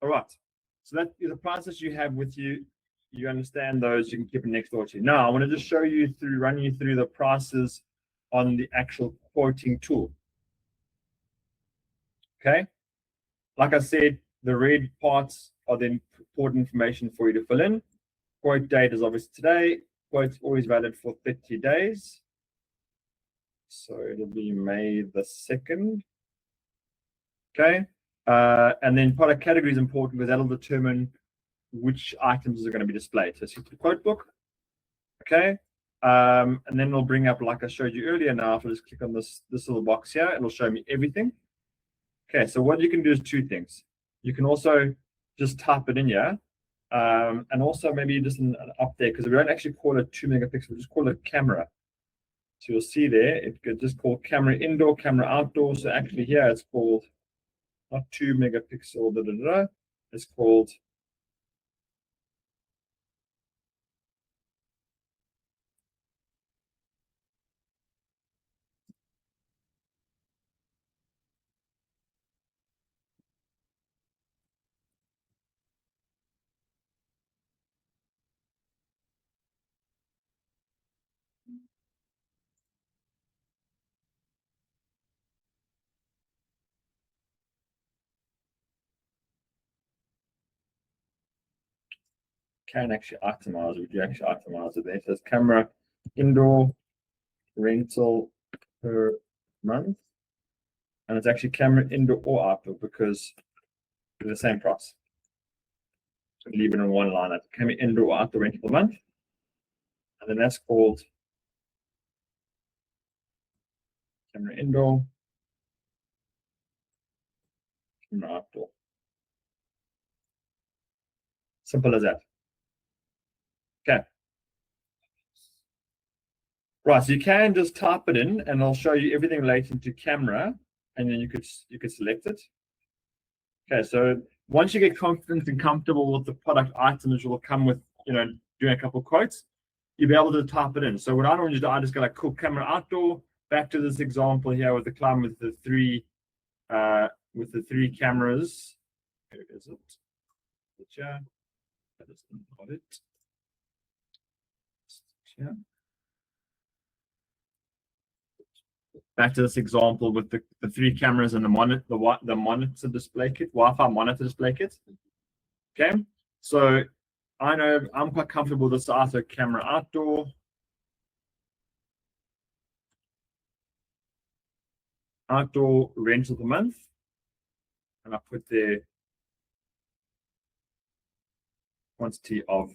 All right. So that the prices you have with you, you understand those, you can keep it next door to you. Now I want to just show you through, run you through the prices on the actual quoting tool. Okay. Like I said, the red parts are the important information for you to fill in. Quote date is obviously today. Quote's always valid for 30 days. So it'll be May the 2nd. Okay. And then product category is important because that'll determine which items are going to be displayed. So see the quote book. Okay. And then it'll bring up, like I showed you earlier now, if I just click on this little box here, it'll show me everything. Okay, so what you can do is two things. You can also just type it in here, and also maybe just an update, because we don't actually call it 2 megapixels, we just call it camera. So you'll see there, it could just call camera indoor, camera outdoor. So actually here it's called not 2 megapixel, it's called can actually itemize. We do actually itemize it there. It says camera indoor rental per month, and it's actually camera indoor or outdoor because they're the same price. So leave it in one line at camera indoor or outdoor rental per month, and then that's called camera indoor, camera outdoor. Simple as that. Okay. Right, so you can just type it in and I'll show you everything relating to camera, and then you could select it. Okay, so once you get confident and comfortable with the product items, which will come with, doing a couple of quotes, you'll be able to type it in. So what I normally do, I just go like, cool, camera outdoor, back to this example here with the climb with the three cameras. Where is it? Yeah, that is not it. Yeah. Back to this example with the three cameras and the monitor display kit, Wi-Fi monitor display kit. Okay, so I know I'm quite comfortable with this auto camera outdoor. Outdoor rental per month. And I put the quantity of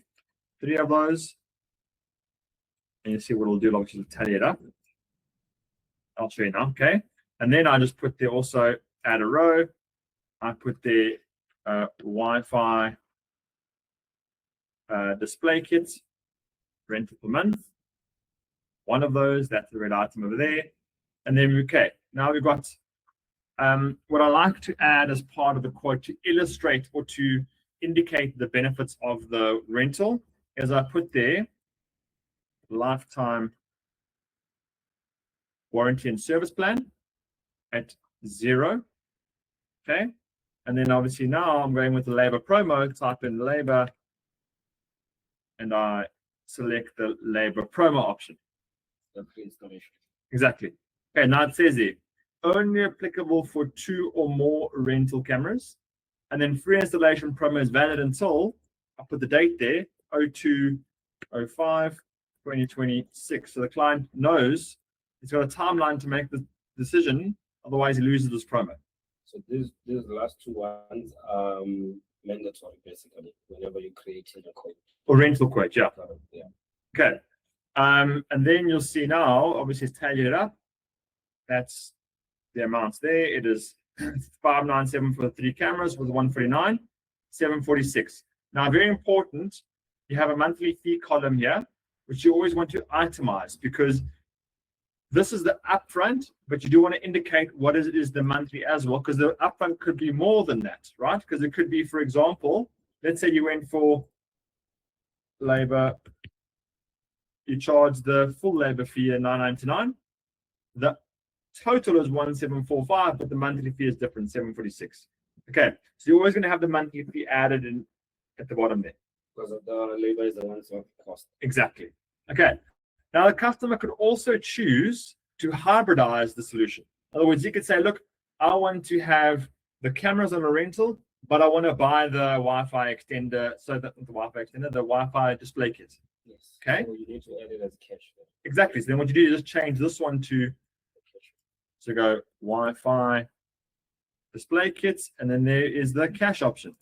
3 of those. And you see what it'll do, obviously tally it up. I'll show you now, okay? And then I just put there also add a row. I put the Wi-Fi display kits, rental per month. One of those, that's the red item over there. And then, okay, now we've got what I like to add as part of the quote to illustrate or to indicate the benefits of the rental is I put there lifetime warranty and service plan at 0. Okay. And then obviously now I'm going with the labor promo, type in labor, and I select the labor promo option. Exactly. Okay, now it says there, only applicable for 2 or more rental cameras. And then free installation promo is valid until, I put the date there, 02/05/2026. So the client knows he's got a timeline to make the decision, otherwise he loses this promo. So these last 2 ones mandatory basically whenever you create a quote. Or rental quote, yeah. Yeah. Okay. And then you'll see now, obviously it's tallied it up. That's the amounts there. It is 597 for the 3 cameras with 149, 746. Now, very important, you have a monthly fee column here, which you always want to itemize because this is the upfront, but you do want to indicate what is the monthly as well, because the upfront could be more than that, right? Because it could be, for example, let's say you went for labor, you charge the full labor fee at $999. The total is 1745, but the monthly fee is different, 746. Okay, so you're always going to have the monthly fee added in at the bottom there. Because of the labor is the ones of cost. Exactly. Okay. Now the customer could also choose to hybridize the solution. In other words, you could say, look, I want to have the cameras on a rental, but I want to buy the Wi-Fi extender, so that the Wi-Fi display kit. Yes. Okay. So you need to add it as cash. Exactly. So then what you do is just change this one to, so go Wi-Fi display kits, and then there is the cash option.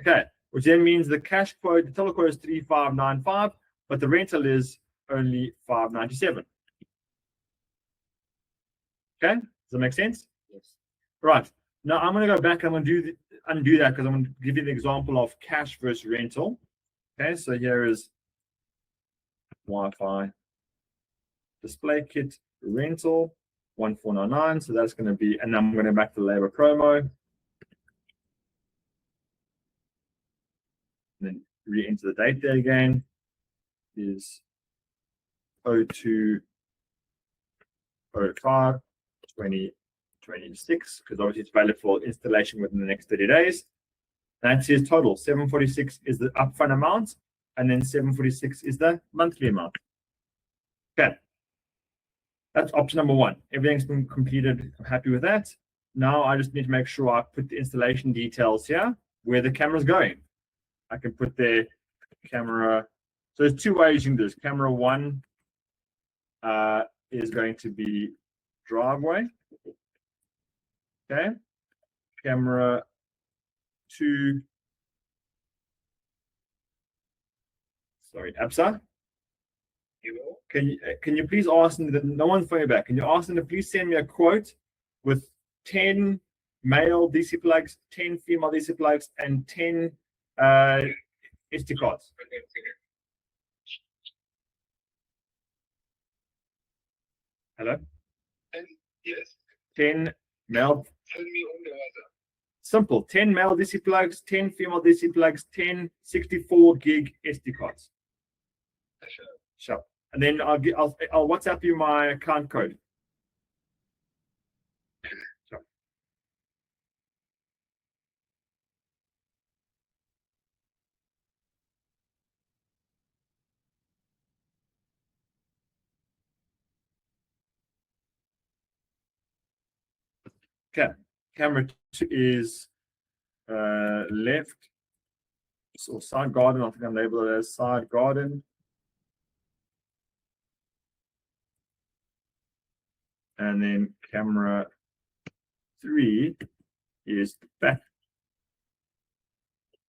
Okay, which then means the cash quote, the total quote is 3,595, but the rental is only 597. Okay, does that make sense? Yes. Right. Now I'm going to go back. I'm going to undo that because I'm going to give you the example of cash versus rental. Okay, so here is Wi-Fi display kit rental 1499. So that's going to be, and I'm going to back to labor promo. And then re-enter the date there again is 02/05/2026, because obviously it's valid for installation within the next 30 days. That says total 746 is the upfront amount, and then 746 is the monthly amount. Okay, that's option number one. Everything's been completed. I'm happy with that. Now I just need to make sure I put the installation details here, where the camera's going. I can put the camera. So there's two ways you can do this. Camera one is going to be driveway. Okay. Camera two. Sorry, Absa. Can you please ask them that no one's phoning back? Can you ask them to please send me a quote with 10 male DC plugs, 10 female DC plugs, and 10 SD cards? Hello? Yes. 10 male. Tell me on the other. Simple. 10 male DC plugs, 10 female DC plugs, 10 64 gig SD cards. Sure. Sure. And then I'll WhatsApp you my account code. Sure. Okay. Camera two is left. So side garden, I think I'm labeled it as side garden. And then camera three is back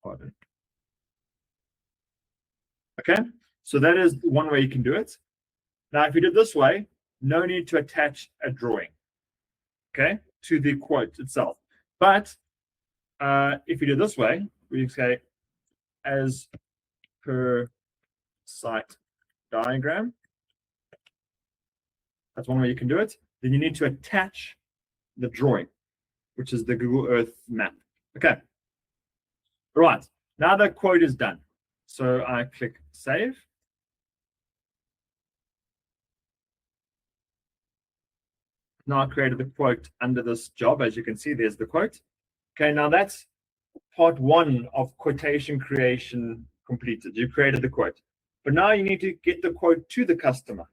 garden. Okay, so that is one way you can do it. Now, if you do it this way, no need to attach a drawing, okay, to the quote itself. But if you do it this way, we say as per site diagram. That's one way you can do it. Then you need to attach the drawing, which is the Google Earth map. Okay. All right. Now the quote is done. So I click save. Now I created the quote under this job. As you can see, there's the quote. Okay, now that's part one of quotation creation completed. You created the quote. But now you need to get the quote to the customer.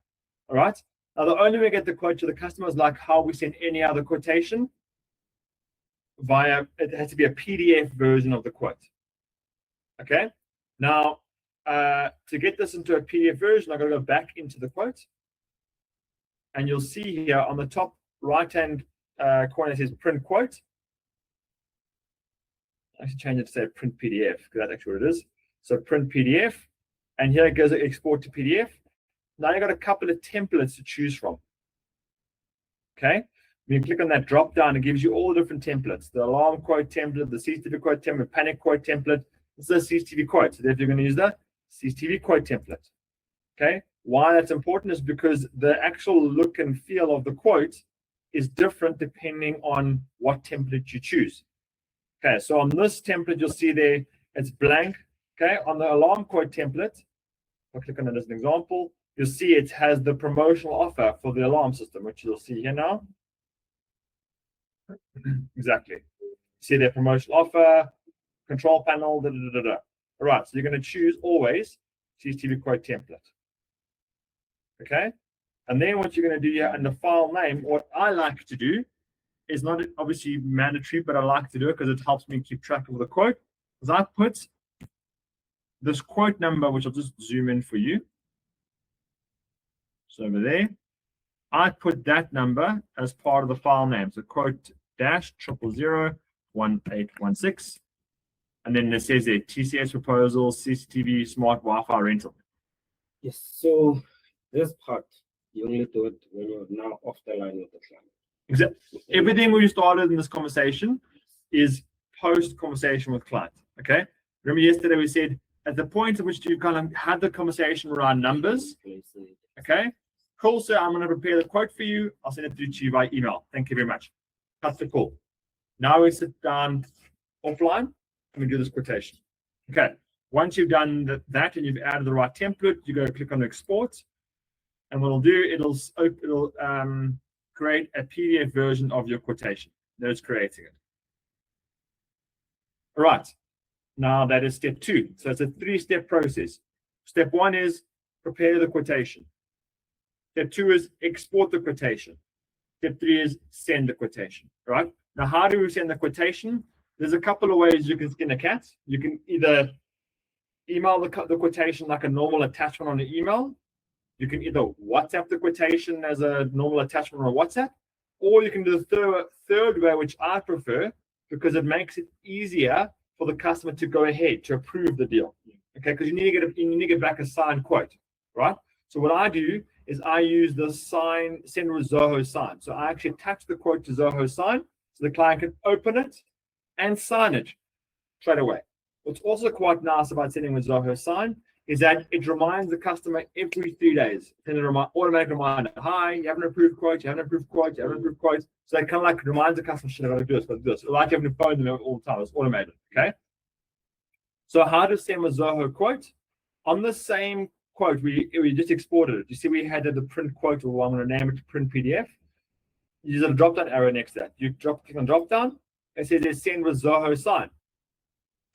All right. Now, the only way to get the quote to the customer is like how we send any other quotation via, it has to be a PDF version of the quote. Okay. Now, to get this into a PDF version, I'm going to go back into the quote. And you'll see here on the top right-hand corner, it says print quote. I should change it to say print PDF, because that's actually what it is. So print PDF. And here it goes to export to PDF. Now you've got a couple of templates to choose from. Okay. When you click on that drop down, it gives you all the different templates. The alarm quote template, the CCTV quote template, panic quote template. This is a CCTV quote. So if you're going to use that CCTV quote template. Okay. Why that's important is because the actual look and feel of the quote is different depending on what template you choose. Okay. So on this template, you'll see there, it's blank. Okay. On the alarm quote template, I'll click on it as an example. You'll see it has the promotional offer for the alarm system, which you'll see here now. Exactly. See their promotional offer, control panel, da, da, da, da, da. All right, so you're going to choose always CCTV quote template. Okay, and then what you're going to do here under file name, what I like to do is not obviously mandatory, but I like to do it because it helps me keep track of the quote. Because I put this quote number, which I'll just zoom in for you. So over there, I put that number as part of the file name. So quote dash 0001816. And then it says there TCS proposal, CCTV, smart Wi-Fi rental. Yes. So this part, you only do it when you're now off the line with the client. Exactly. Everything we started in this conversation is post conversation with client. Okay. Remember yesterday we said at the point at which you kind of had the conversation around numbers. Okay. Cool, sir. I'm going to prepare the quote for you. I'll send it to you by email. Thank you very much. That's the call. Now we sit down offline and we do this quotation. Okay. Once you've done that and you've added the right template, you go click on export. And what it'll do, it'll create a PDF version of your quotation. That is creating it. All right. Now that is step 2. So it's a 3-step process. Step 1 is prepare the quotation. Step 2 is export the quotation. Step 3 is send the quotation. All right. Now, how do we send the quotation? There's a couple of ways you can skin a cat. You can either email the quotation like a normal attachment on the email. You can either WhatsApp the quotation as a normal attachment on WhatsApp, or you can do the third way, which I prefer, because it makes it easier for the customer to go ahead to approve the deal. Okay, because you need to get back a signed quote, right? So what I do is I use the send with Zoho sign. So I actually attach the quote to Zoho sign, so the client can open it and sign it straight away. What's also quite nice about sending with Zoho sign is that it reminds the customer every 3 days. Send an automatic reminder. Hi, you haven't approved quote, you haven't approved quote, you haven't approved quote. So it kind of like reminds the customer, shit, I gotta do this, gotta do this. Like you having to phone them all the time. It's automated. Okay. So how to send a Zoho quote? On the same quote, we just exported it. You see, we had the print quote, or I'm going to name it print PDF. You use a drop-down arrow next to that. You click on drop-down. It says send with Zoho sign.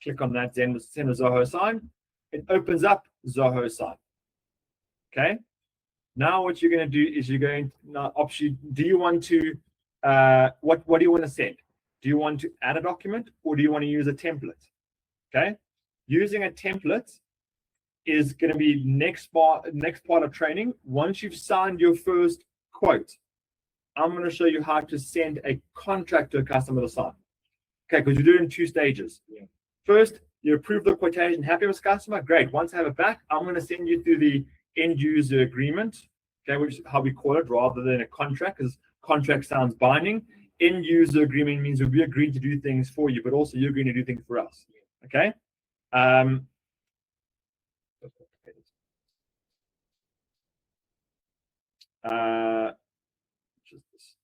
Click on that, send with Zoho sign. It opens up Zoho sign. Okay. Now what you're going to do is you're going to now option. Do you want to what do you want to send? Do you want to add a document, or do you want to use a template? Okay. Using a template is going to be next part of training. Once you've signed your first quote, I'm going to show you how to send a contract to a customer to sign. Okay, because you do it in 2 stages. Yeah. First, you approve the quotation, happy with customer, great. Once I have it back, I'm going to send you through the end user agreement, okay, which is how we call it, rather than a contract, because contract sounds binding. End user agreement means we agree to do things for you, but also you're going to do things for us. Okay. Just this.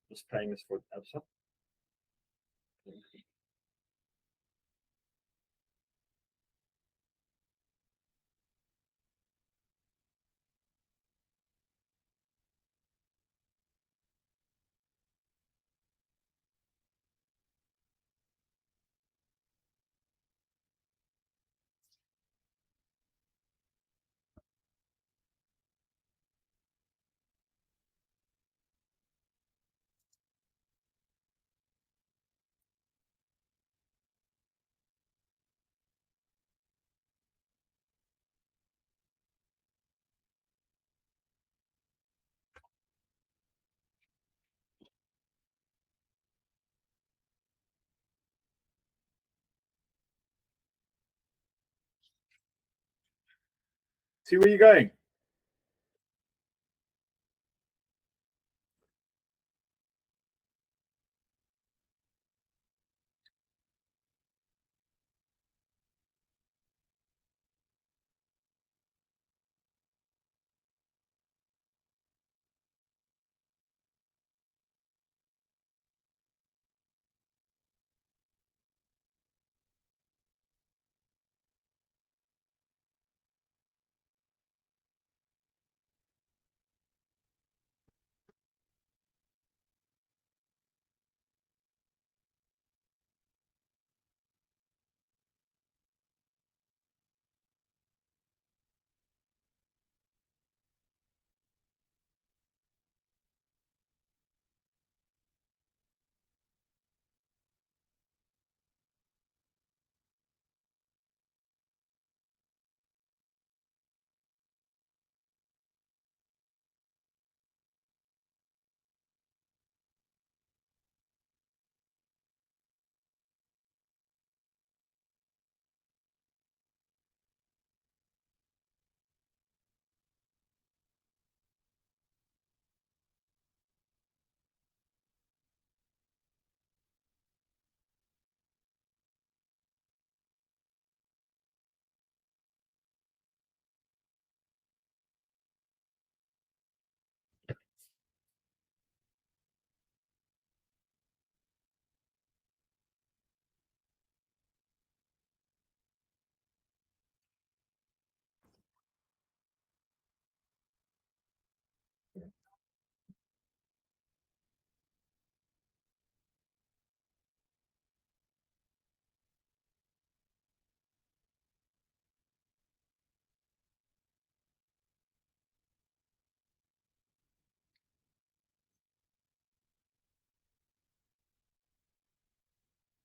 Just paying this for Absa. See where you're going.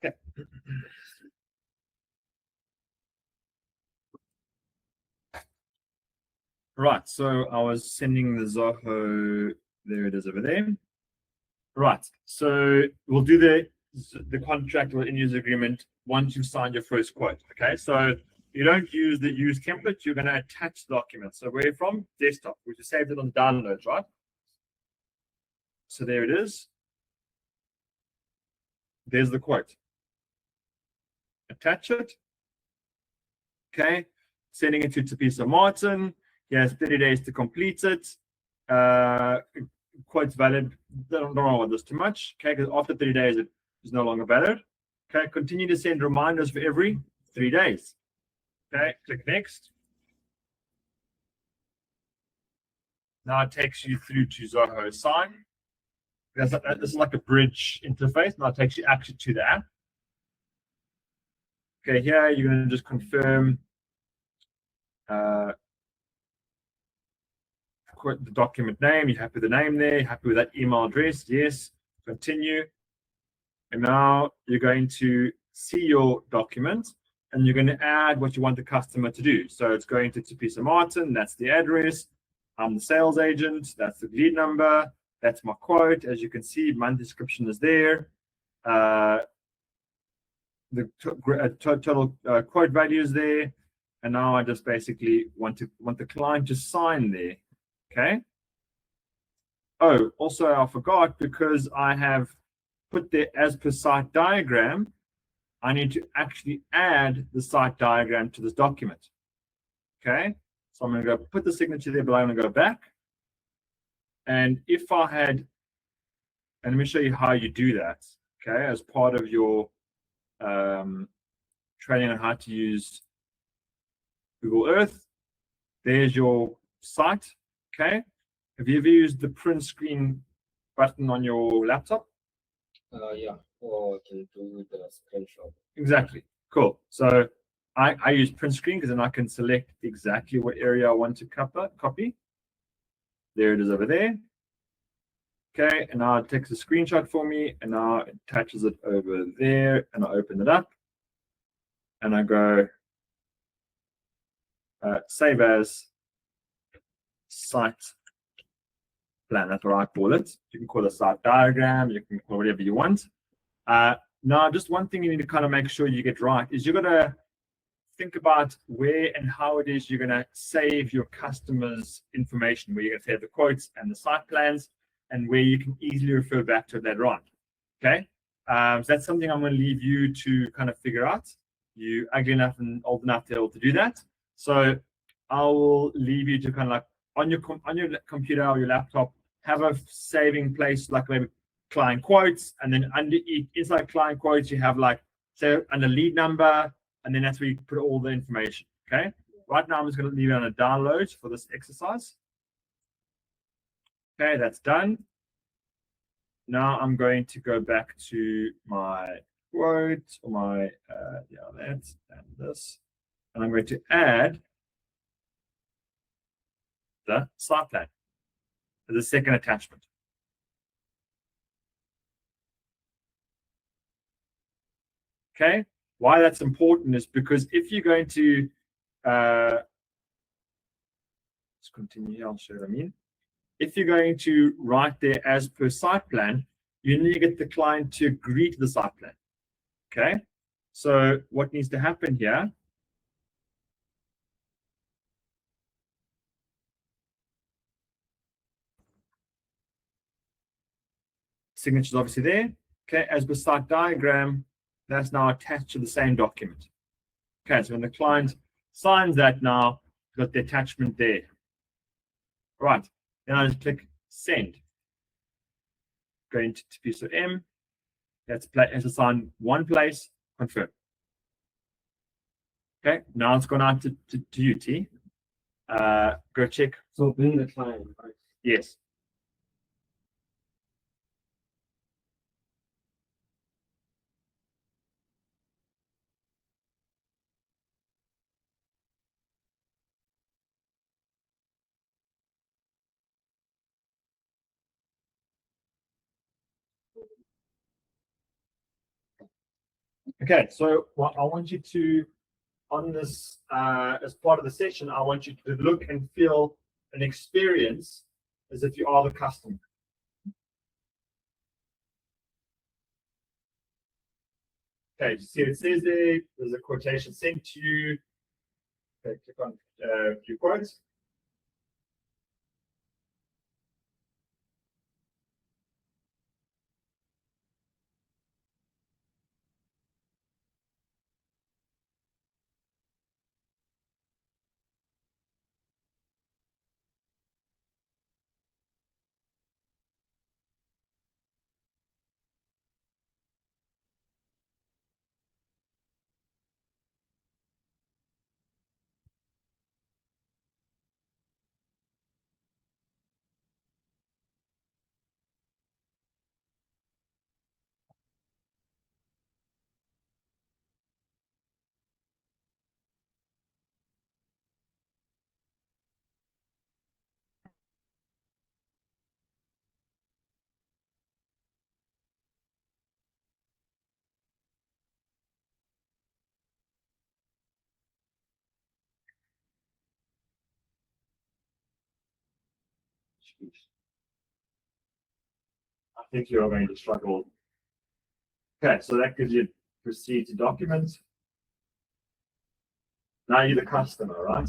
Okay. Right, so I was sending the Zoho, there it is over there. Right, so we'll do the contract or end user agreement once you've signed your first quote. Okay, so you don't use the use template, you're going to attach the document. So where from? Desktop, we just saved it on downloads, right? So there it is. There's the quote. Attach it. Okay, sending it to Tapisa Martin. He has 30 days to complete it. Quote's valid. Don't know about this too much. Okay, because after 30 days, it is no longer valid. Okay, continue to send reminders for every 3 days. Okay, click next. Now it takes you through to Zoho Sign. This is like a bridge interface. Now it takes you actually to the app. Okay, here you're going to just confirm the document name. You're happy with the name there. You're happy with that email address. Yes. Continue. And now you're going to see your document and you're going to add what you want the customer to do. So it's going to Tapisa Martin. That's the address. I'm the sales agent. That's the lead number. That's my quote. As you can see, month description is there. The total quote value is there. And now I just basically want the client to sign there. Okay. Oh, also I forgot, because I have put the as per site diagram, I need to actually add the site diagram to this document. Okay. So I'm going to go put the signature there, but I'm going to go back. And if I had, and let me show you how you do that. Okay. As part of your training on how to use Google Earth, there's your site. Okay. Have you ever used the print screen button on your laptop? Yeah, or can do the screenshot. Exactly. Cool. So I use print screen because then I can select exactly what area I want to copy. There it is over there. Okay, and now it takes a screenshot for me, and now it attaches it over there, and I open it up, and I go save as site plan. That's what I call it. You can call it a site diagram. You can call it whatever you want. Now, just one thing you need to kind of make sure you get right is you're going to think about where and how it is you're going to save your customers' information, where you're going to save the quotes and the site plans, and where you can easily refer back to it later on. Okay, so that's something I'm going to leave you to kind of figure out. You ugly enough and old enough to be able to do that. So I will leave you to kind of like on your computer or your laptop, have a saving place like maybe client quotes, and then inside client quotes you have like, say, under lead number, and then that's where you put all the information. Okay, right now I'm just going to leave it on a download for this exercise. Okay, that's done. Now I'm going to go back to my quote, or my yeah, that and this, and I'm going to add the site plan as the second attachment. Okay, why that's important is because if you're going to let's continue, I'll show what I mean. If you're going to write there as per site plan, you need to get the client to agree to the site plan. Okay, so what needs to happen here? Signature is obviously there. Okay, as per site diagram, that's now attached to the same document. Okay, so when the client signs that, now you've got the attachment there. Right, then I just click send. Go into Tapisa M. That's assigned one place, confirm. Okay, now it's gone out to you, T. Go check. So bring the client, right? Yes. Okay, so what I want you to, on this, as part of the session, I want you to look and feel and experience as if you are the customer. Okay, see it says there's a quotation sent to you. Okay, click on view quotes. I think you're going to struggle. Okay, so that gives you proceed to documents. Now you're the customer, right?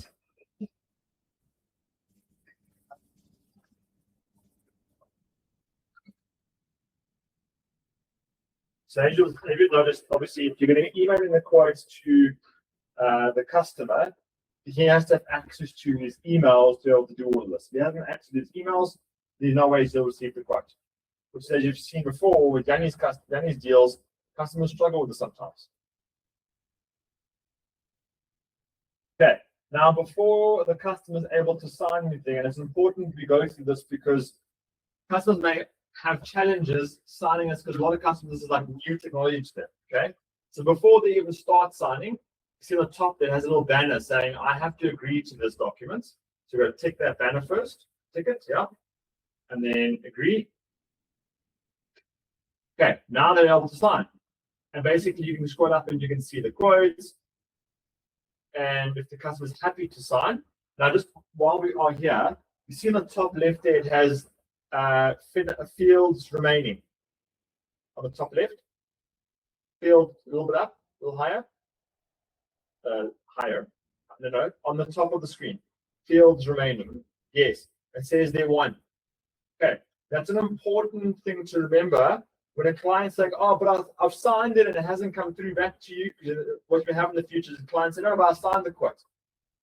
So as you'll notice, obviously, if you're going to email in the quotes to the customer, he has to have access to his emails to be able to do all of this. If he hasn't access to his emails, there's no way he'll receive the quote. Which, as you've seen before with Danny's deals, customers struggle with this sometimes. Okay, now before the customer is able to sign anything, and it's important we go through this because customers may have challenges signing this because a lot of customers is like new technology to them. Okay, so before they even start signing, you see on the top there has a little banner saying I have to agree to this document. So we're going to tick that banner first, tick it, yeah, and then agree. Okay, now they're able to sign, and basically you can scroll up and you can see the quotes. And if the customer is happy to sign, now just while we are here, you see on the top left there, it has fields remaining. On the top left, field a little bit up, a little higher, higher. No, on the top of the screen, fields remaining. Yes, it says there one. Okay, that's an important thing to remember when a client's like, oh, but I've signed it and it hasn't come through back to you. What we have in the future is the client said, no, but I signed the quote.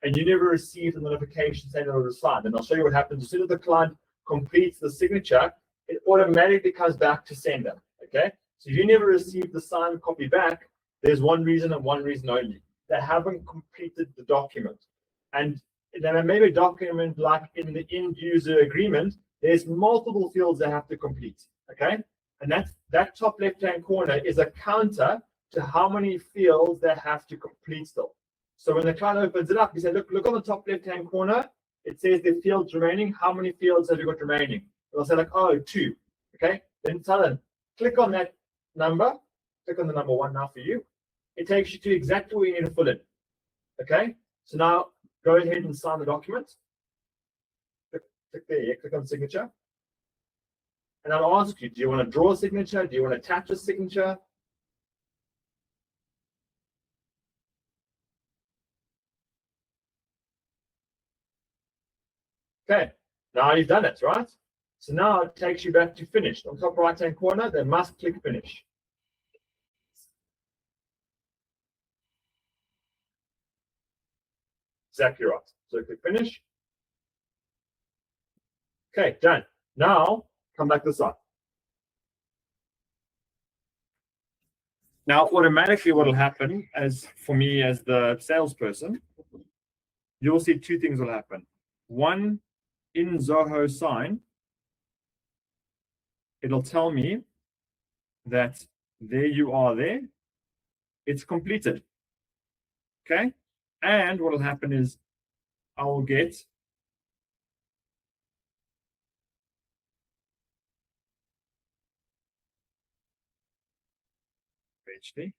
And you never received a notification saying it was signed. And I'll show you what happens. As soon as the client completes the signature, it automatically comes back to sender. Okay. So if you never received the signed copy back, there's one reason and one reason only. They haven't completed the document. And then maybe a document like in the end user agreement, there's multiple fields they have to complete. Okay. And that top left-hand corner is a counter to how many fields they have to complete still. So when the client opens it up, you say, look on the top left-hand corner, it says the fields remaining. How many fields have you got remaining? They'll say like, oh, 2. Okay. Then tell them, click on that number, click on the number 1 now for you. It takes you to exactly where you need to fill in. Okay. So now go ahead and sign the document. Click there, click on signature. And I'll ask you, do you want to draw a signature? Do you want to attach a signature? Okay, now you've done it, right? So now it takes you back to finished. On top right-hand corner, they must click finish. Exactly right. So click finish. Okay, done. Now come back this side. Now, automatically, what will happen, as for me as the salesperson, you'll see 2 things will happen. One, in Zoho sign, it'll tell me that there you are there. It's completed. Okay. And what will happen is I will get HD.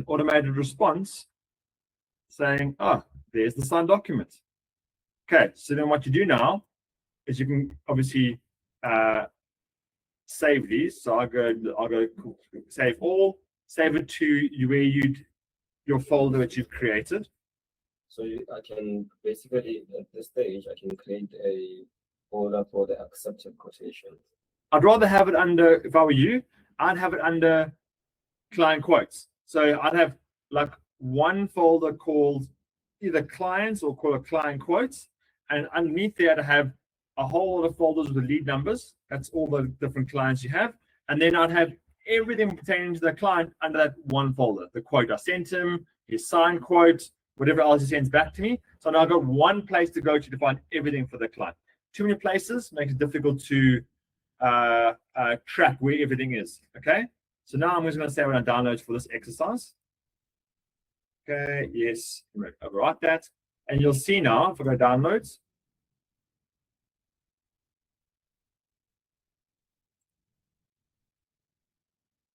an automated response saying, oh, there's the signed document. Okay, so then what you do now is you can obviously save these. So I'll go save all, save it to where your folder that you've created. So I can basically at this stage I can create a folder for the accepted quotation. I'd rather have it under, if I were you, I'd have it under client quotes. So I'd have like one folder called either clients or call it client quotes. And underneath there, I'd have a whole lot of folders with lead numbers. That's all the different clients you have. And then I'd have everything pertaining to the client under that one folder. The quote I sent him, his signed quote, whatever else he sends back to me. So now I've got one place to go to find everything for the client. Too many places makes it difficult to track where everything is. Okay. So now I'm just going to say around downloads for this exercise. Okay. Yes. Overwrite that. And you'll see now, if I go downloads,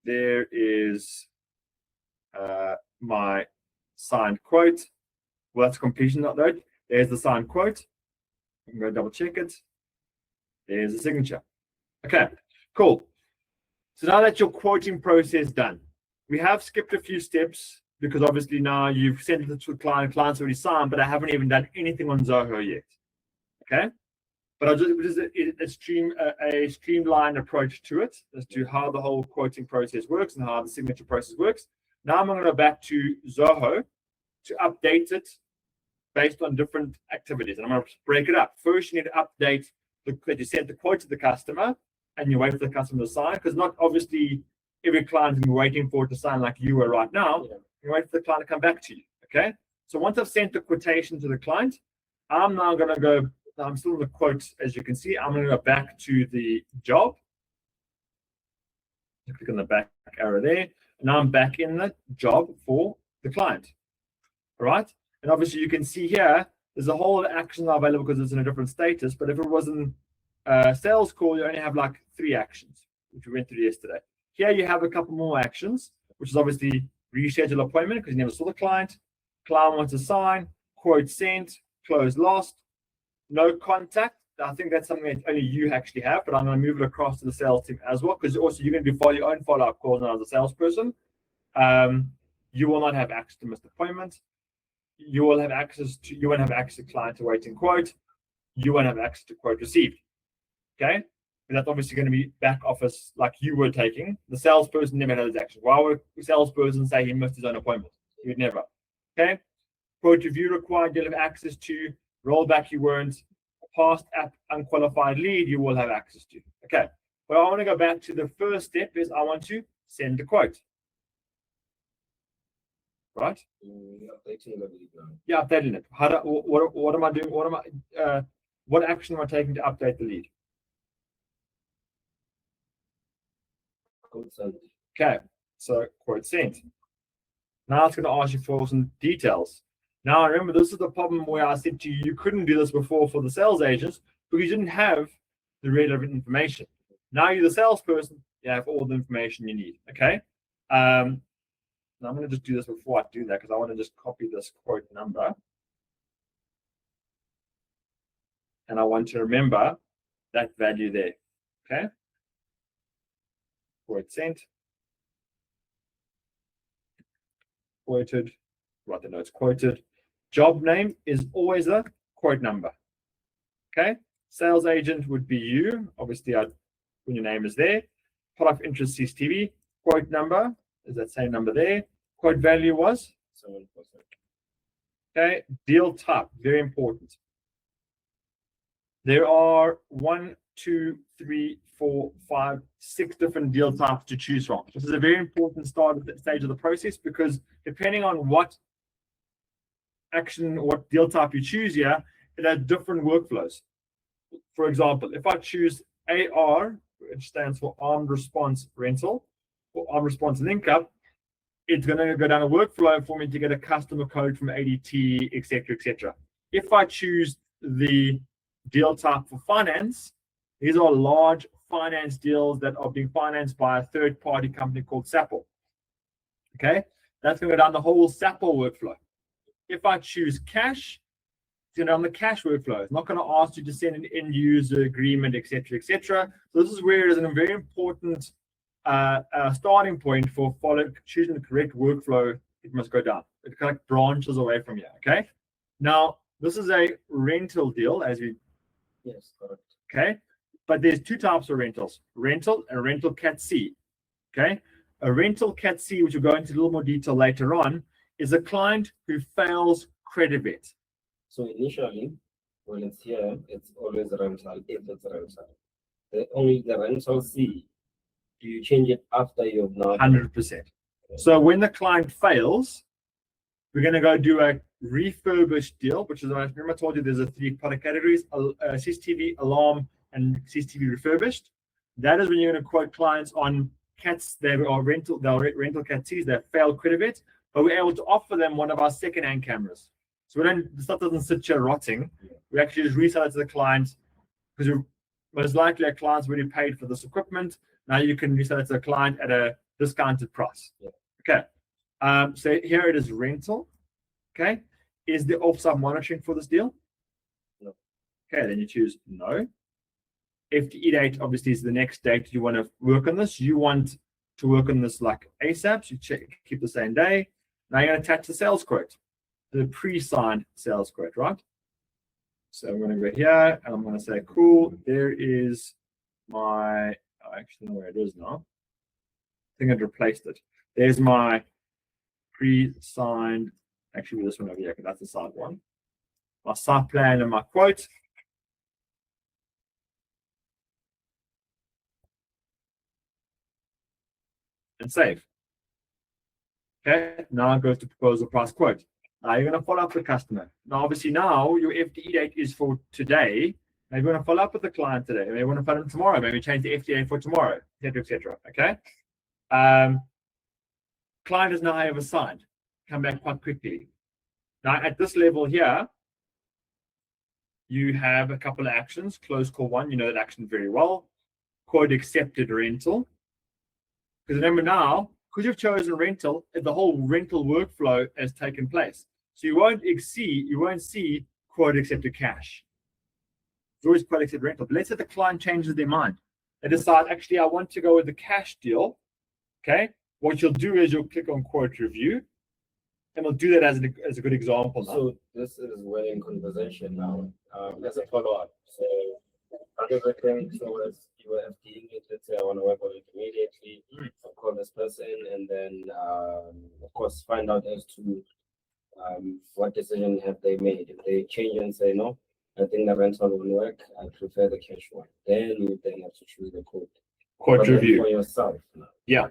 there is my signed quote. Well, that's completion upload. There's the signed quote. I can go double check it. There's the signature. Okay, cool. So now that your quoting process done, we have skipped a few steps because obviously now you've sent it to the client, client's already signed, but I haven't even done anything on Zoho yet. Okay, but I'll just a streamlined approach to it as to how the whole quoting process works and how the signature process works. Now I'm going to go back to Zoho to update it based on different activities. And I'm going to break it up. First, you need to update that you sent the quote to the customer and you wait for the customer to sign, because not obviously every client is waiting for it to sign like you are right now. Yeah. You wait for the client to come back to you. Okay. So once I've sent the quotation to the client, I'm now going to go, I'm still in the quote, as you can see, I'm going to go back to the job. Click on the back arrow there. Now I'm back in the job for the client. All right. And obviously you can see here, there's a whole lot of actions now available because it's in a different status. But if it wasn't a sales call, you only have like 3 actions, which we went through yesterday. Here you have a couple more actions, which is obviously reschedule appointment because you never saw the client. Client wants to sign, quote sent, close lost, no contact. I think that's something that only you actually have, but I'm going to move it across to the sales team as well, because also you're going to do your own follow-up calls now as a salesperson. You will not have access to missed appointments. You won't have access to client awaiting quote. You won't have access to quote received. Okay, and that's obviously going to be back office like you were taking. The salesperson never had his action. Why would the salesperson say he missed his own appointment? He would never. Okay, quote review required. You'll have access to. Rollback you weren't. Past app unqualified lead you will have access to. Okay, but I want to go back to the first step is I want to send a quote. Right? Updating the lead now. Yeah, updating it. What am I doing? What action am I taking to update the lead? Quote sent. Okay, so quote sent. Now it's going to ask you for some details. Now remember, this is the problem where I said to you, you couldn't do this before for the sales agents because you didn't have the relevant information. Now you're the salesperson, you have all the information you need. Okay. Now I'm going to just do this before I do that because I want to just copy this quote number. And I want to remember that value there. Okay. Quote sent. Quoted. Write the notes quoted. Job name is always a quote number. Okay. Sales agent would be you. Obviously, when your name is there. Product interest CCTV. Quote number is that same number there. Quote value was 7%. Okay. Deal type, very important. There are 1, 2, 3, 4, 5, 6 different deal types to choose from. This is a very important stage of the process because depending on what action, what deal type you choose here, it has different workflows. For example, if I choose AR, which stands for Armed Response Rental, or Armed Response Link Up, it's going to go down a workflow for me to get a customer code from ADT, etc., etc. If I choose the deal type for finance, these are large finance deals that are being financed by a third-party company called Sapple. Okay, That's going to go down the whole SAPL workflow. If I choose cash, it's going to on the cash workflow. It's not going to ask you to send an end user agreement, etc., etc. So this is where it is a very important starting point for choosing the correct workflow. It must go down. It kind of branches away from here. Okay. Now this is a rental deal, as we. Yes, correct. Okay, but there's two types of rentals: rental and rental Cat C. Okay, a rental Cat C, which we'll go into a little more detail later on, is a client who fails credit vet. So initially, when it's here, it's always rental if it's rental. Only the rental C, do you change it after you've now 100%. So when the client fails, we're going to go do a refurbished deal, which is, remember I told you there's a 3 product categories: CCTV, alarm, and CCTV refurbished. That is when you're going to quote clients on cats. They are rental Cat Cs that failed credit vet, but we're able to offer them one of our second-hand cameras. So the stuff doesn't sit here rotting. We actually just resell it to the client because most likely our client's already paid for this equipment. Now you can resell it to the client at a discounted price. Yeah. Okay. So here it is rental. Okay. Is the offsite monitoring for this deal? No. Okay, then you choose no. FTE date obviously is the next date you want to work on this. You want to work on this like ASAP. So you keep the same day. Now you're going to attach the sales quote, the pre-signed sales quote, right? So I'm going to go here and I'm going to say, cool, there is my, I actually know where it is now. I think I'd replaced it. There's my pre-signed, actually this one over here, because that's the side one. My site plan and my quote. And save. Okay, now it goes to proposal price quote. Now you're going to follow up with the customer. Now, obviously, now your FTE date is for today. Maybe you want to follow up with the client today. Maybe you want to follow up tomorrow. Maybe change the FTE date for tomorrow, etc., etc. Okay. Client is now however signed. Come back quite quickly. Now, at this level here, you have a couple of actions. Close call 1, you know that action very well. Quote accepted rental. Because remember now, because you've chosen rental, the whole rental workflow has taken place. So you won't see quote accepted cash. It's always quote accepted rental. But let's say the client changes their mind. They decide, actually, I want to go with the cash deal. Okay. What you'll do is you'll click on quote review. And we'll do that as a good example now. So this is where in conversation now, as a follow-up. So other things, so as you were FTing it, let's say I want to work on it immediately, I'll call this person and then of course find out as to what decision have they made. If they change and say no, I think the rental will work, I prefer the cash one. Then you then have to choose the quote review for yourself now. Yeah.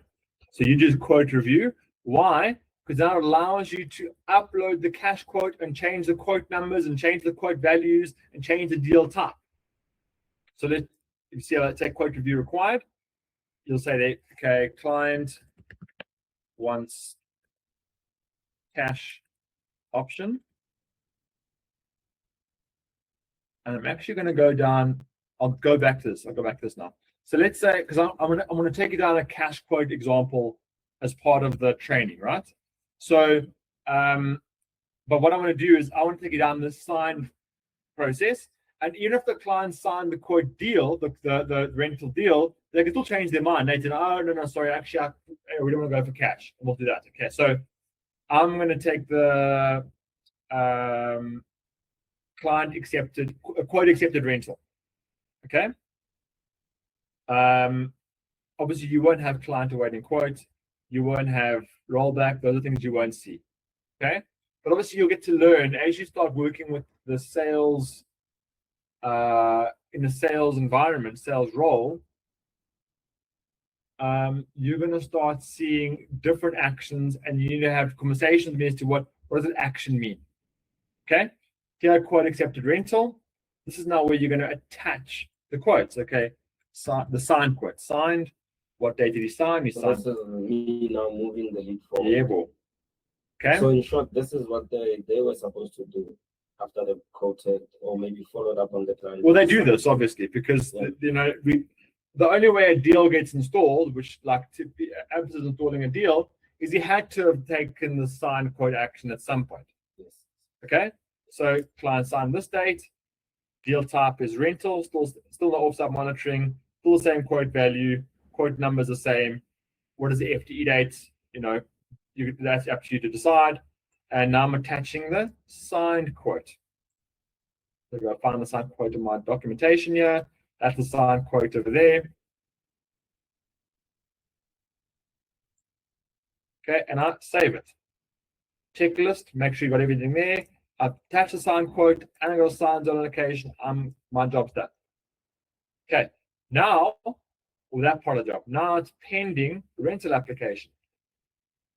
So you just quote review. Why? Because that allows you to upload the cash quote and change the quote numbers and change the quote values and change the deal type. So if you see, let's say quote review required, you'll say that, okay, client wants cash option. And I'm actually going to go down. I'll go back to this. I'll go back to this now. So let's say, because I'm going to take you down a cash quote example as part of the training, right? So, but what I want to do is I want to take you down the sign process. And even if the client signed the quote deal, the rental deal, they can still change their mind. They say, oh, no, sorry, actually, we don't want to go for cash. And we'll do that. Okay, so I'm going to take the client accepted, quote accepted rental. Okay. Obviously, you won't have client awaiting quote. You won't have rollback. Those are things you won't see. Okay. But obviously, you'll get to learn as you start working with the sales in the sales environment, sales role. You're going to start seeing different actions, and you need to have conversations as to what does an action mean. Okay. Here, quote accepted rental. This is now where you're going to attach the quotes. Okay. The signed quote. Signed. What date did he sign? He signed. This is me now moving the lead forward. Yeah, well. Okay. So in short, this is what they were supposed to do after they quoted or maybe followed up on the plan. Well, they do this obviously because the only way a deal gets installed, which like Amazon is installing a deal, is he had to have taken the signed quote action at some point. Yes. Okay, so client signed this date, deal type is rental, still no offsite monitoring, still the same quote value, quote number is the same. What is the FTE date? That's up to you to decide. And now I'm attaching the signed quote. So I find the signed quote in my documentation here. That's the signed quote over there. Okay, and I save it. Checklist, make sure you got everything there. I attach the signed quote and I got a signed on allocation. My job's done. Okay, now, well, that part of the job. Now it's pending rental application.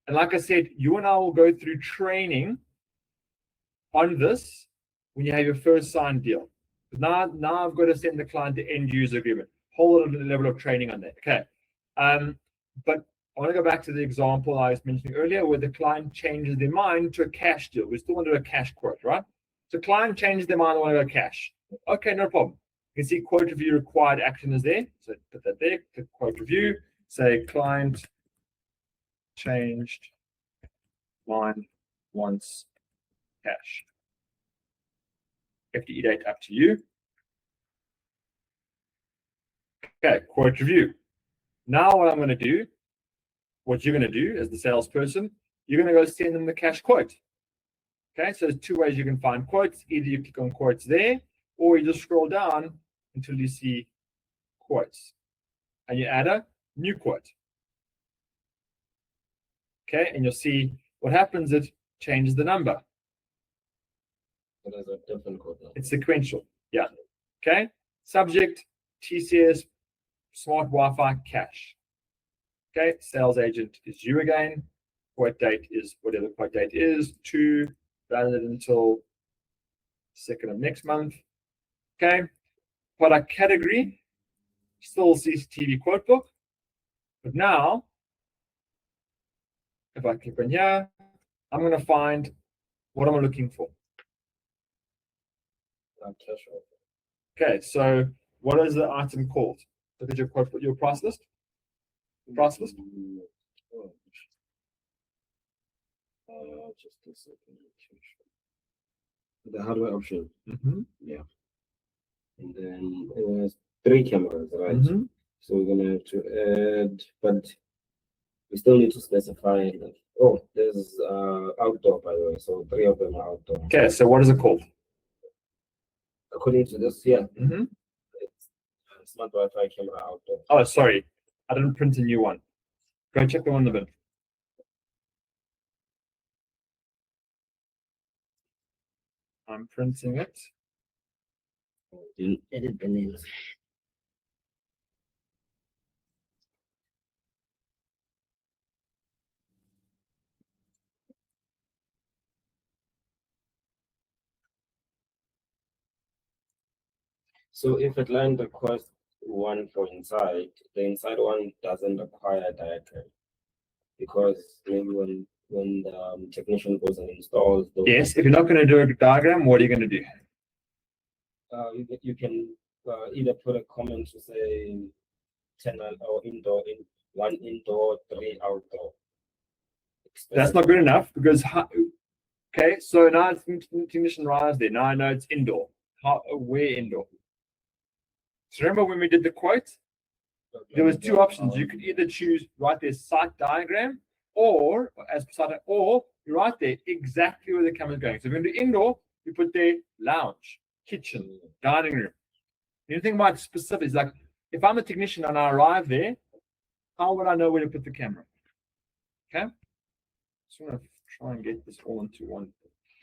And like I said, you and I will go through training on this when you have your first signed deal. Now I've got to send the client the end user agreement. Whole level of training on that. Okay. But I want to go back to the example I was mentioning earlier where the client changes their mind to a cash deal. We still want to do a cash quote, right? So client changes their mind, I want to go cash. Okay, no problem. You can see quote review required action is there. So put that there, click quote review, say client changed mind, wants cash. FTE date up to you. Okay, quote review. Now what I'm going to do, what you're going to do as the salesperson, you're going to go send them the cash quote. Okay, so there's two ways you can find quotes. Either you click on quotes there, or you just scroll down until you see quotes. And you add a new quote. Okay, and you'll see what happens, it changes the number. It is a different code now. It's sequential. Yeah. Okay. Subject, TCS, smart Wi-Fi, cash. Okay. Sales agent is you again. Quote date is whatever the quote date is, valid until 2nd of next month. Okay. Product category, still CCTV quote book. But now, if I click on here, I'm going to find what am I looking for. Cash offer. Okay, so what is the item called? Look at your quote, your price list. Price list. Just a second. The hardware option. Yeah. And then it was 3 cameras, right? So we're gonna have to add, but we still need to specify. Oh, there's outdoor, by the way. So 3 of them are outdoor. Okay, so what is it called? According to this, yeah, it's smart Wi-Fi camera outdoor. Oh, sorry, I didn't print a new one. Go check the one in the bin. I'm printing it. Didn't edit the names. So if a client requests one for inside, the inside one doesn't require a diagram because maybe when the technician goes and installs those, Yes, if you're not going to do a diagram, what are you going to do? you can either put a comment to say 10 or indoor, 1 indoor, 3 outdoor. That's not good enough because, okay, so now it's technician arrives there. Now I know it's indoor. Where indoor? So remember when we did the quote? There was 2 options. You could either choose right there site diagram, or as beside, or right there exactly where the camera is going. So if you're going to do indoor, you put there lounge, kitchen, dining room. Anything about specifics, like if I'm a technician and I arrive there, how would I know where to put the camera? Okay. Just want to try and get this all into one.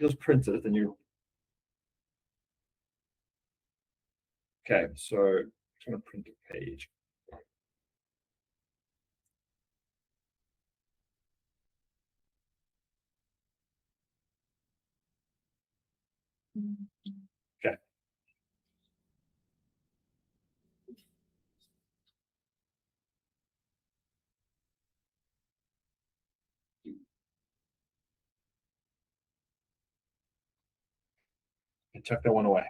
Just print it and you. Okay, so I'm just going to print a page. Okay. I chuck that one away.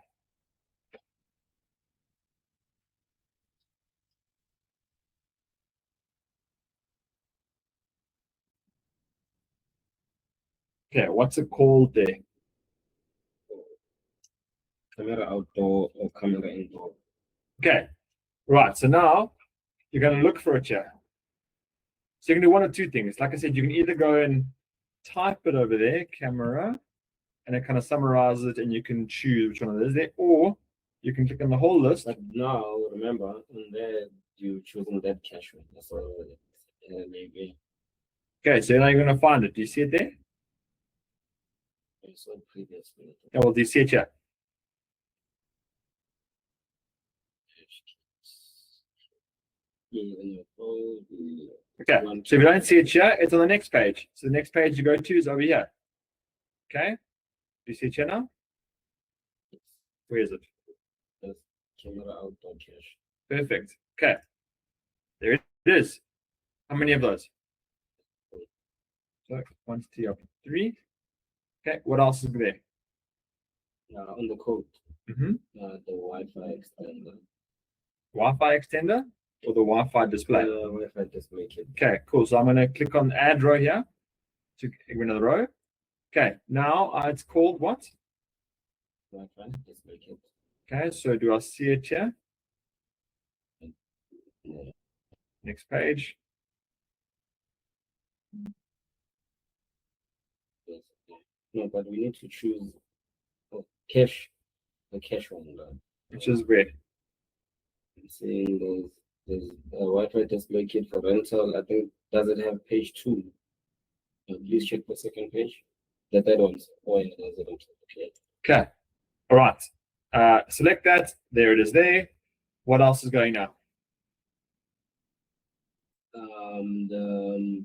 Okay, what's it called there? Camera outdoor or camera indoor. Okay, right. So now you're going to look for it here. So you can do one of two things. Like I said, you can either go and type it over there, camera, and it kind of summarizes it, and you can choose which one it is there, or you can click on the whole list. But now remember, in there you choosing that cache one. So maybe Okay, so now you're going to find it. Do you see it there? I saw previously. Yeah, well, do you see it here? Yeah, in your phone, Okay, so if you don't see it here, it's on the next page. So the next page you go to is over here. Okay, do you see it here now? Where is it? That's camera outdoor cache. Perfect. Okay, there it is. How many of those? So 1, 2, 3. Okay, what else is there? On the code, Mm-hmm. the Wi-Fi extender. Wi-Fi extender or the Wi-Fi display? Wi-Fi display kit. Okay, cool. So I'm going to click on add row here to get another row. Okay, now it's called what? Wi-Fi display kit. Okay, so do I see it here? Yeah. Next page. Yes. No, but we need to choose cache, the cache one. Which is where? I'm saying there's a Wi-Fi display kit for rental. I think, does it have page 2? Please check the second page. The third one. Oh, yeah, there's it. Okay. Okay, all right. Select that. There it is there. What else is going now? The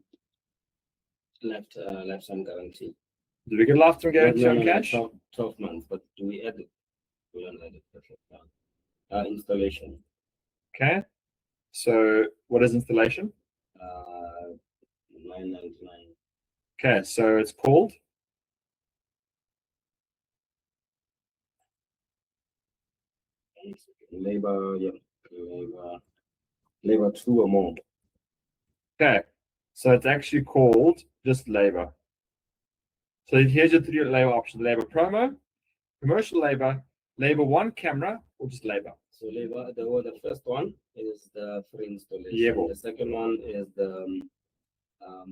lifetime guarantee. Do we get lifetime guarantee on No, cash? 12 months, but do we add it? We don't add it. Okay. Installation. Okay, so what is installation? $9.99. Okay, so it's called Labor, yeah, labor 2 or more. okay, so it's actually called just labor. So here's your 3 labor options: labor promo, commercial labor, labor 1 camera, or just labor. So labor, the first one is the free installation. Yeah, well. The second one is the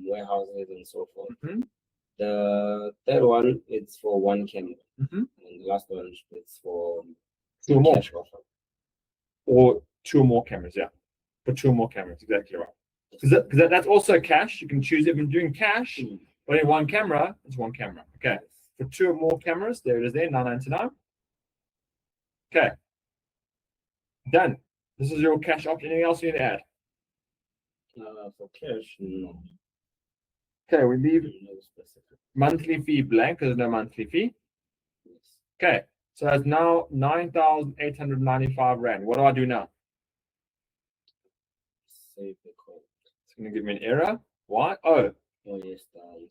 warehouses and so forth. Mhm. The third one it's for 1 camera, Mhm. and the last one it's for 2 or more, cash offer. or 2 or more cameras. Yeah, for 2 or more cameras, exactly right. Because that's also cash. You can choose if you're doing cash, but in 1 camera, it's 1 camera. Okay, for 2 or more cameras, there it is there, $9.99. Okay, done. This is your cash option. Anything else you need to add? For cash, no. Okay, we leave No specific. monthly fee blank because there's no monthly fee. Yes. Okay, so it's now 9,895 Rand. What do I do now? Save the code. It's going to give me an error. Why? Oh, Oh yes,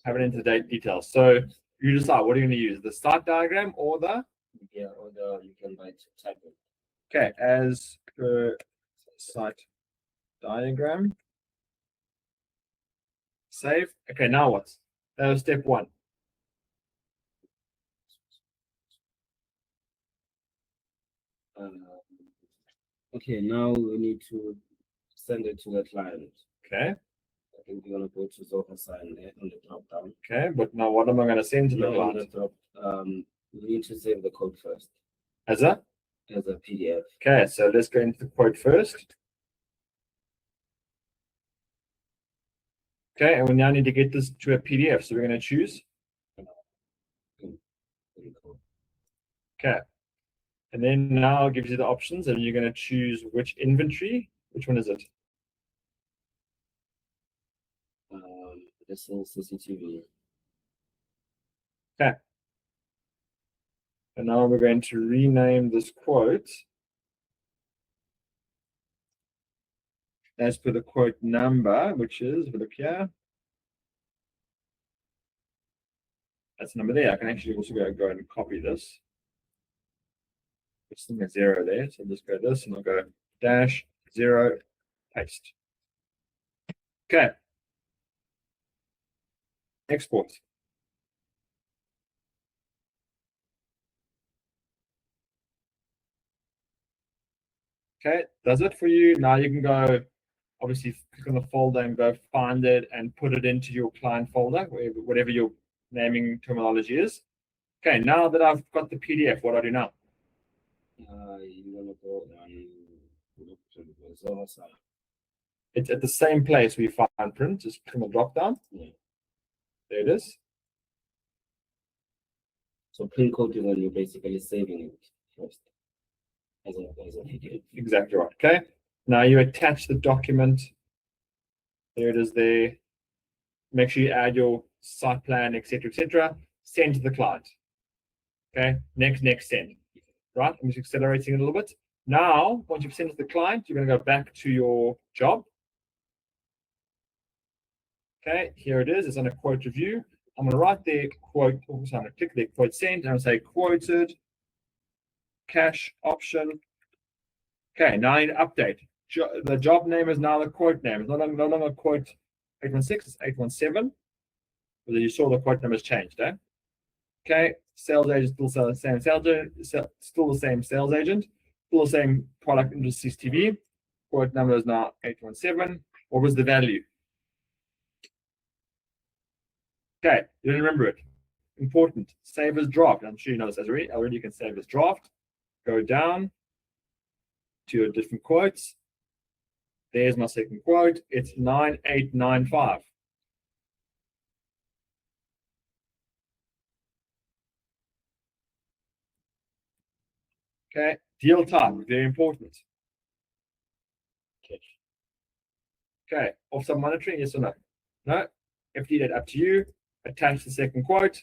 have it into date details. So you decide what are you going to use, the start diagram or the, yeah, or the you can buy to type it. okay, as per site diagram. Save. Okay, now what? That was step 1. Okay, now we need to send it to the client. Okay, I think we're gonna go to Zoho sign there on the drop down. okay, but now what am I going to send to the No, on the client? drop, we need to save the code first As a? as a PDF. Okay, so let's go into the quote first. Okay, and we now need to get this to a PDF. So we're going to choose. Okay. And then now it gives you the options, and you're going to choose which inventory. Which one is it? This is CCTV. Okay. And now we're going to rename this quote as per the quote number, which is, if we look here, that's the number there. I can actually also go and copy this. It's still a 0 there, so I'll just go this and I'll go -0, paste. Okay. Export. Okay, does it for you. Now you can go, obviously, click on the folder and go find it and put it into your client folder, whatever your naming terminology is. Okay, now that I've got the PDF, what do I do now? You want to go and look to the Zoho side. It's at the same place we find print, just click on the drop down. Yeah. There it is. So print code is when you're basically saving it first as a PDF. Exactly right. Okay. Now you attach the document. There it is there. Make sure you add your site plan, etc., etc. Send to the client. Okay. Next, send. Right. I'm just accelerating it a little bit. Now, once you've sent it to the client, you're going to go back to your job. Okay. Here it is. It's on a quote review. I'm going to write there quote. So I'm going to click there, quote send, and I'm going to say quoted cash option. Okay, now I need to update. The job name is now the quote name. It's no longer quote 816, it's 817. But you saw the quote number has changed, eh? Okay, sales agent still the same sales agent, still the same sales agent, still the same product industry TV. Quote number is now 817. What was the value? Okay, you didn't remember it. Important. Save as draft. I'm sure you know this as already. You can save as draft. Go down to your different quotes. There's my second quote. It's 9895. Okay, deal type, very important. Okay, offsite monitoring, yes or no? No. FD date, up to you. Attach the second quote.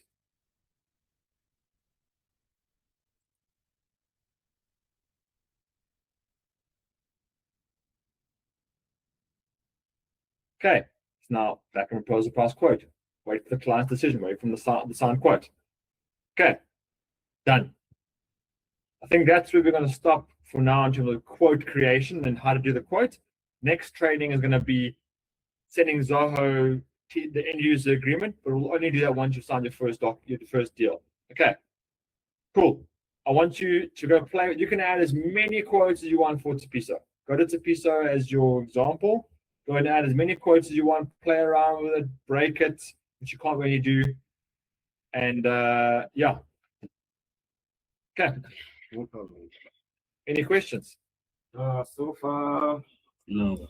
Okay, it's now back and propose a price quote. Wait for the client's decision. Wait from the signed quote. Okay, done. I think that's where we're going to stop for now in terms of quote creation and how to do the quote. Next training is going to be sending Zoho the end user agreement, but we'll only do that once you've signed your first deal. Okay, cool. I want you to go play. You can add as many quotes as you want for Tapiso. Go to Tapiso as your example. Go and add as many quotes as you want. Play around with it, break it, which you can't really do. And yeah. Okay. No problem. Any questions? So far, no.